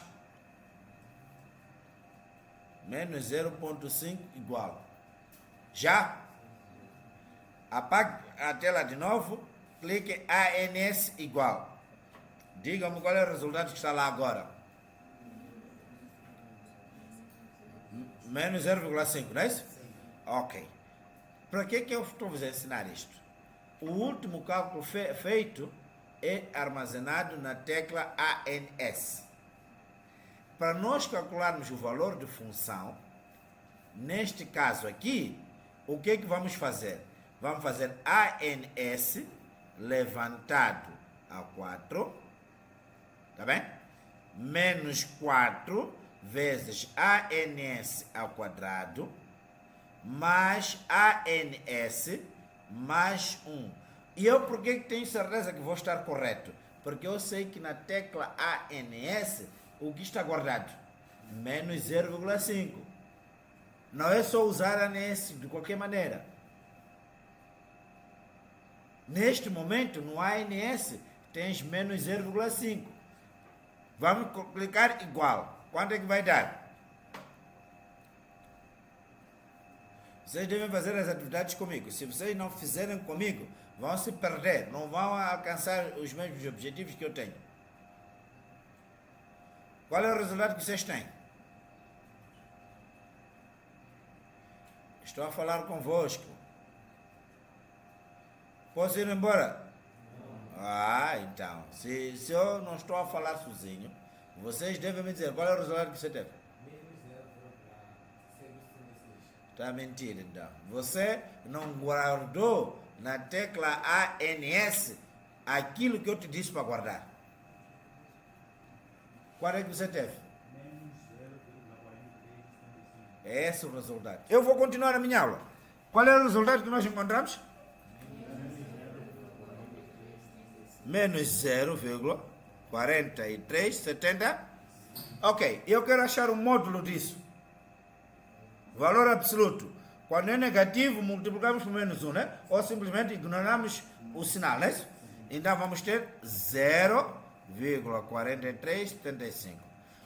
Menos 0,5 igual. Já? Apague a tela de novo, clique ANS igual. Diga-me qual é o resultado que está lá agora. Menos 0,5, não é isso? Ok. Para que eu estou a ensinar isto? O último cálculo feito é armazenado na tecla ANS. Para nós calcularmos o valor de função, neste caso aqui, o que vamos fazer? Vamos fazer ANS levantado a 4, tá bem? Menos 4 vezes ANS ao quadrado, mais ANS mais 1. E eu por que tenho certeza que vou estar correto? Porque eu sei que na tecla ANS, o que está guardado? Menos 0,5. Não é só usar ANS de qualquer maneira. Neste momento, no ANS, tens menos 0,5. Vamos clicar igual. Quanto é que vai dar? Vocês devem fazer as atividades comigo. Se vocês não fizerem comigo, vão se perder. Não vão alcançar os mesmos objetivos que eu tenho. Qual é o resultado que vocês têm? Estou a falar convosco. Posso ir embora? Então. Se eu não estou a falar sozinho, vocês devem me dizer qual é o resultado que você teve. Está mentindo, então. Você não guardou na tecla ANS aquilo que eu te disse para guardar. Qual é que você teve? É esse o resultado. Eu vou continuar a minha aula. Qual é o resultado que nós encontramos? Menos 0,4370. Ok, eu quero achar o módulo disso. Valor absoluto. Quando é negativo, multiplicamos por menos 1, né? Ou simplesmente ignoramos o sinal, né? Então vamos ter 0,4375.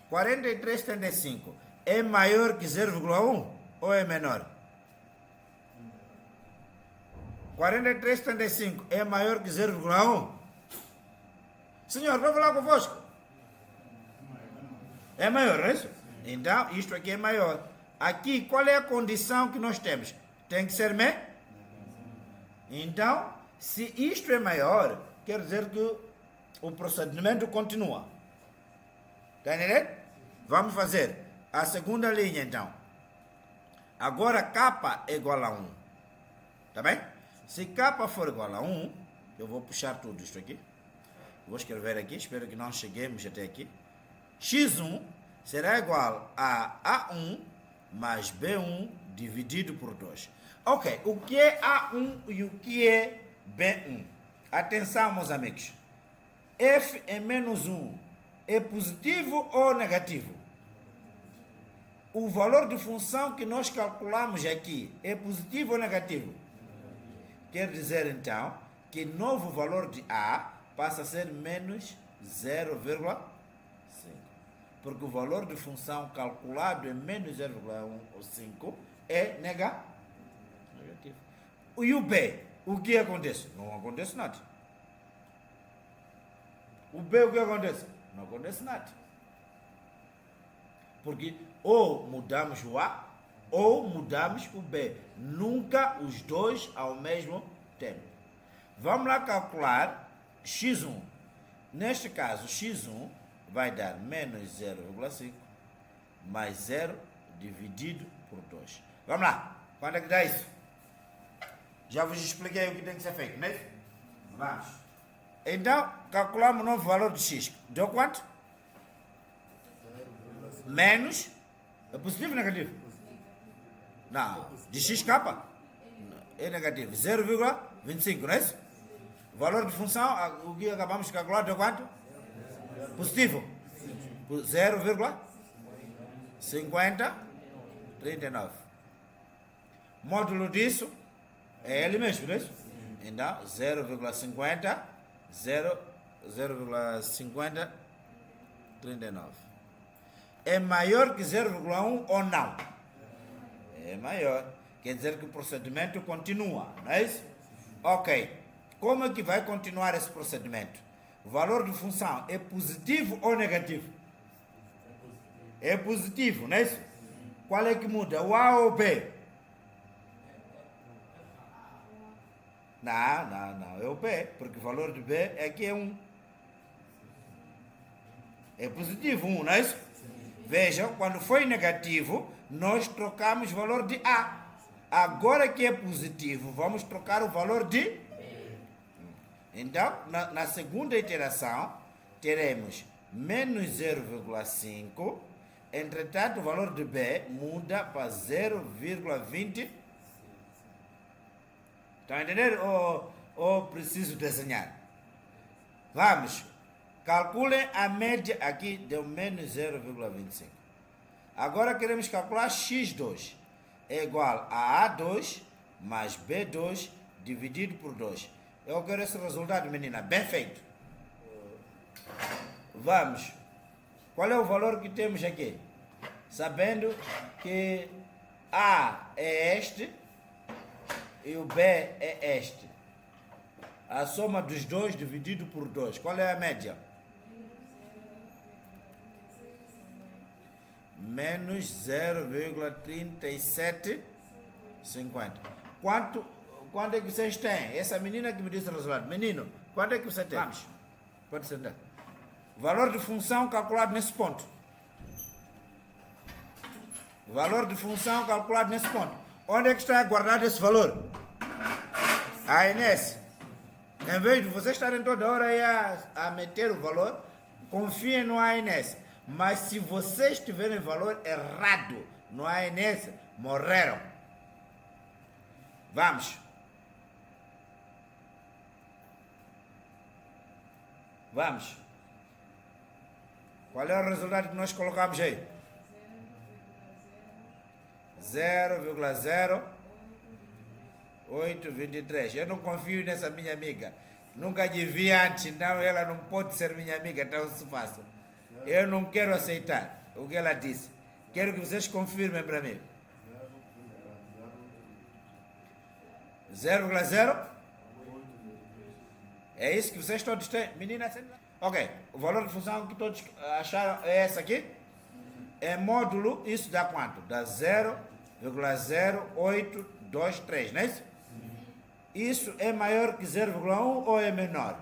4375 é maior que 0,1 ou é menor? 4375 é maior que 0,1? Senhor, vou falar convosco. É maior, não é isso? Então, isto aqui é maior. Aqui, qual é a condição que nós temos? Tem que ser menor? Então, se isto é maior, quer dizer que o procedimento continua. Está entendendo? Vamos fazer a segunda linha, então. Agora, K é igual a 1. Tá bem? Se K for igual a 1, eu vou puxar tudo isto aqui. Vou escrever aqui, espero que não cheguemos até aqui. X1 será igual a A1 mais B1 dividido por 2. Ok, o que é A1 e o que é B1? Atenção, meus amigos. F é menos 1 é positivo ou negativo? O valor de função que nós calculamos aqui é positivo ou negativo? Quer dizer, então, que novo valor de A passa a ser menos 0,5. Porque o valor de função calculado em menos 0,5 é negativo. E o B? O que acontece? Não acontece nada. O B, o que acontece? Não acontece nada. Porque ou mudamos o A ou mudamos o B. Nunca os dois ao mesmo tempo. Vamos lá calcular X1. Neste caso, X1 vai dar menos 0,5 mais 0 dividido por 2. Vamos lá. Quanto é que dá isso? Já vos expliquei o que tem que ser feito, não é? Vamos. Então, calculamos o novo valor de x. Deu quanto? Menos. É positivo ou negativo? Não. De xk? É negativo. 0,25, não é isso? O valor de função, o que acabamos de calcular, deu quanto? Positivo. 0,5039. Módulo disso é ele mesmo, não é isso? Então, 0,5039. É maior que 0,1 ou não? É maior. Quer dizer que o procedimento continua, não é isso? Ok. Como é que vai continuar esse procedimento? O valor de função é positivo ou negativo? É positivo, não é isso? Qual é que muda? O A ou o B? Não, é o B, porque o valor de B aqui é 1. É positivo 1, não é isso? Vejam, quando foi negativo, nós trocamos o valor de A. Agora que é positivo, vamos trocar o valor de... Então, na segunda iteração, teremos menos 0,5. Entretanto, o valor de B muda para 0,20. Estão a entender? Ou preciso desenhar? Vamos. Calculem a média aqui, deu menos 0,25. Agora queremos calcular x2. É igual a A2 mais B2 dividido por 2. Eu quero esse resultado, menina. Bem feito. Vamos. Qual é o valor que temos aqui? Sabendo que A é este e o B é este. A soma dos dois dividido por 2. Qual é a média? Menos 0,3750. Quanto é que vocês têm? Essa menina que me disse o resultado. Menino, quanto é que você tem? Vamos. Pode sentar. Valor de função calculado nesse ponto. Valor de função calculado nesse ponto. Onde é que está guardado esse valor? A Inês. Em vez de vocês estarem toda hora aí a meter o valor, confiem no ANS. Mas se vocês tiverem valor errado no ANS, morreram. Vamos. Vamos. Qual é o resultado que nós colocamos aí? 0,0823. Eu não confio nessa minha amiga. Nunca vi antes, então ela não pode ser minha amiga tão fácil. Eu não quero aceitar o que ela disse. Quero que vocês confirmem para mim. 0,0? É isso que vocês todos têm? Menina, ok. O valor de função que todos acharam é essa aqui? É módulo, isso dá quanto? Dá 0,0823, não é isso? Isso é maior que 0,1 ou é menor?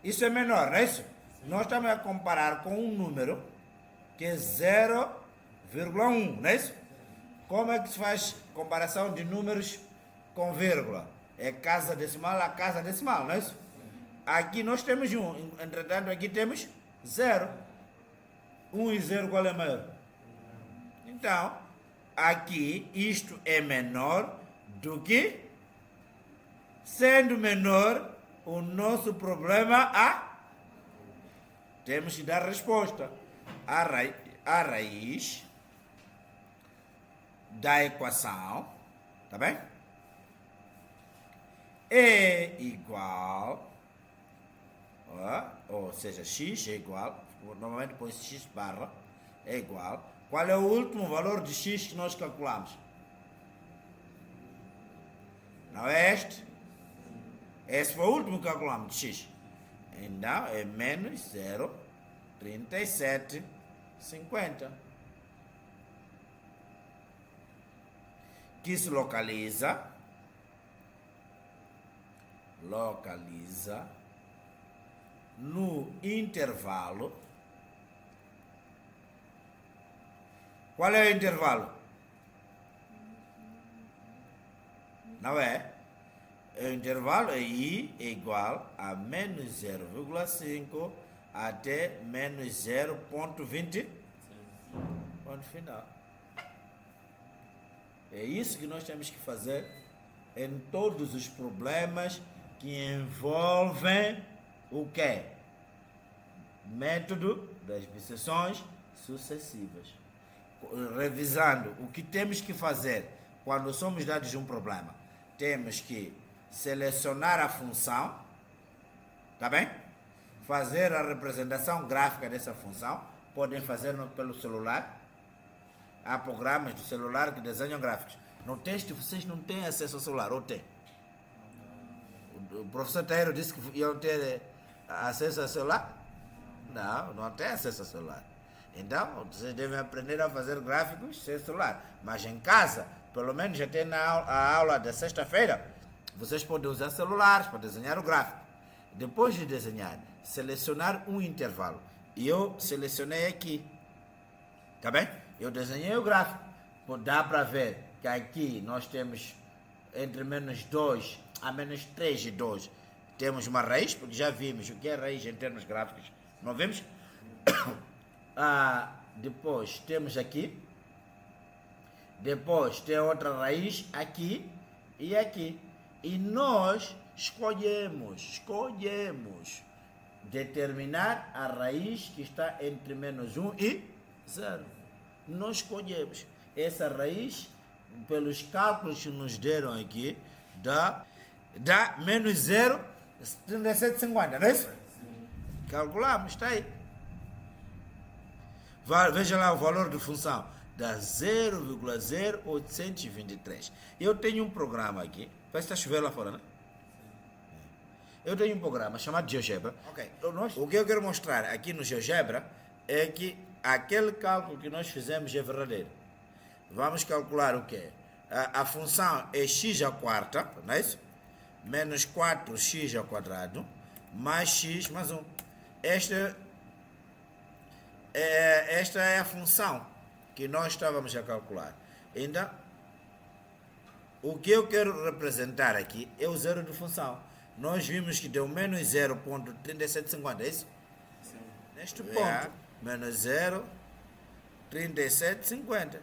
Isso é menor, não é isso? Nós estamos a comparar com um número que é 0,1, não é isso? Como é que se faz comparação de números com vírgula? É casa decimal a casa decimal, não é isso? Aqui nós temos 1, entretanto aqui temos 0. 1 e 0 qual é maior? Então, aqui isto é menor do que, sendo menor, o nosso problema temos que dar resposta. A raiz da equação, tá bem? É igual, ou seja, x é igual, normalmente põe x barra, é igual. Qual é o último valor de x que nós calculamos? Não é este? Esse foi o último que calculamos de x. Então é menos 0,3750. Que se localiza no intervalo. Qual é o intervalo? Não é? O intervalo é I é igual a menos 0,5 até menos 0,20. Ponto final. É isso que nós temos que fazer em todos os problemas que envolvem o quê? Método das biseções sucessivas. Revisando, o que temos que fazer quando somos dados um problema? Temos que selecionar a função, tá bem? Fazer a representação gráfica dessa função. Podem fazer pelo celular. Há programas do celular que desenham gráficos. No texto vocês não têm acesso ao celular, ou tem? O professor Tairo disse que iam ter acesso ao celular? Não, não tem acesso ao celular. Então, vocês devem aprender a fazer gráficos sem celular. Mas em casa, pelo menos já tem a aula da sexta-feira, vocês podem usar celulares para desenhar o gráfico. Depois de desenhar, selecionar um intervalo. E eu selecionei aqui. Tá bem? Eu desenhei o gráfico. Dá para ver que aqui nós temos entre menos 2 a menos 3 de 2. Temos uma raiz, porque já vimos o que é raiz em termos gráficos. Não vimos? Depois temos aqui. Depois tem outra raiz aqui e aqui. E nós escolhemos determinar a raiz que está entre menos 1 e 0. Nós escolhemos. Essa raiz, pelos cálculos que nos deram aqui, dá menos 0,3750, não é isso? Calculamos, está aí. Veja lá o valor de função. Dá 0,0823. Eu tenho um programa aqui. Parece que está chovendo lá fora, né? Eu tenho um programa chamado GeoGebra. Okay. O que eu quero mostrar aqui no GeoGebra é que aquele cálculo que nós fizemos é verdadeiro. Vamos calcular o quê? A função é x à quarta, não é isso? Menos 4x ao quadrado, mais x mais 1. Esta é a função que nós estávamos a calcular. Então, o que eu quero representar aqui é o zero de função. Nós vimos que deu menos 0,3750, é isso? Sim. Neste ponto, menos 0,3750.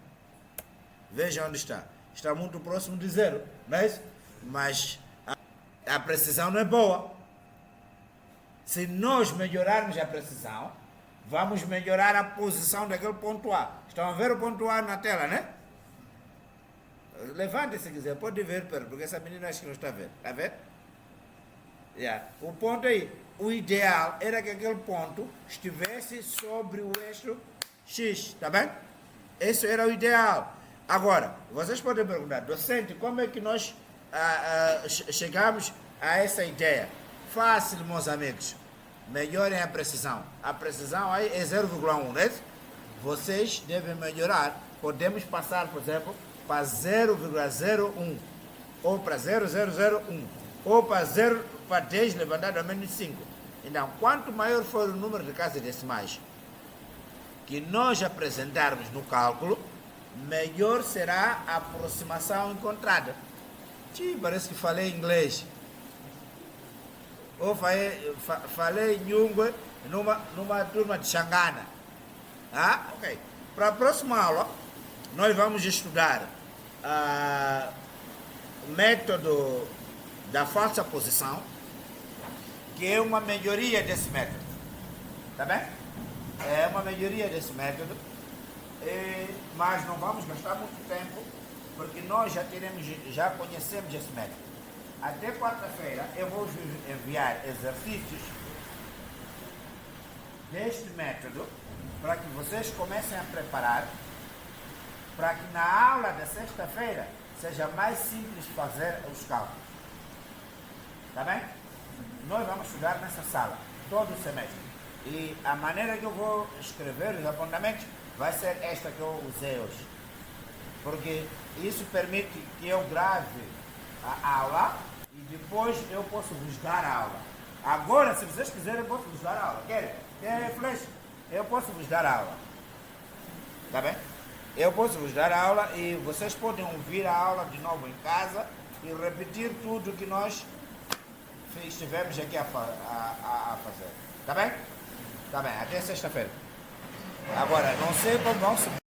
Veja onde está. Está muito próximo de zero, não é isso? Mas a precisão não é boa. Se nós melhorarmos a precisão, vamos melhorar a posição daquele ponto A. Estão a ver o ponto A na tela, né? Levante se quiser, pode ver, porque essa menina acho que não está vendo. Está vendo? O ponto aí, o ideal era que aquele ponto estivesse sobre o eixo X, tá bem? Esse era o ideal. Agora, vocês podem perguntar, docente, como é que nós chegamos a essa ideia? Fácil, meus amigos. Melhorem a precisão. A precisão aí é 0,1, né? Vocês devem melhorar. Podemos passar, por exemplo, para 0,01 ou para 0,001 ou para 10 levantado a menos 5. Então, quanto maior for o número de casas decimais que nós apresentarmos no cálculo, melhor será a aproximação encontrada. Parece que falei inglês. Ou falei Nhungwe numa turma de Xangana. Ok. Para a próxima aula, nós vamos estudar o método da falsa posição, que é uma melhoria desse método. Tá bem? É uma melhoria desse método, mas não vamos gastar muito tempo, porque nós já conhecemos esse método. Até quarta-feira eu vou enviar exercícios deste método para que vocês comecem a preparar, para que na aula da sexta-feira seja mais simples fazer os cálculos. Tá bem? Nós vamos estudar nessa sala todo o semestre. E a maneira que eu vou escrever os apontamentos vai ser esta que eu usei hoje. Porque isso permite que eu grave a aula e depois eu posso vos dar a aula. Agora, se vocês quiserem, eu posso vos dar a aula. Querem flash? Eu posso vos dar a aula. Tá bem? Eu posso vos dar a aula e vocês podem ouvir a aula de novo em casa e repetir tudo que nós estivemos aqui a fazer. Tá bem? Tá bem, até sexta-feira. Agora, não sei como vão subir.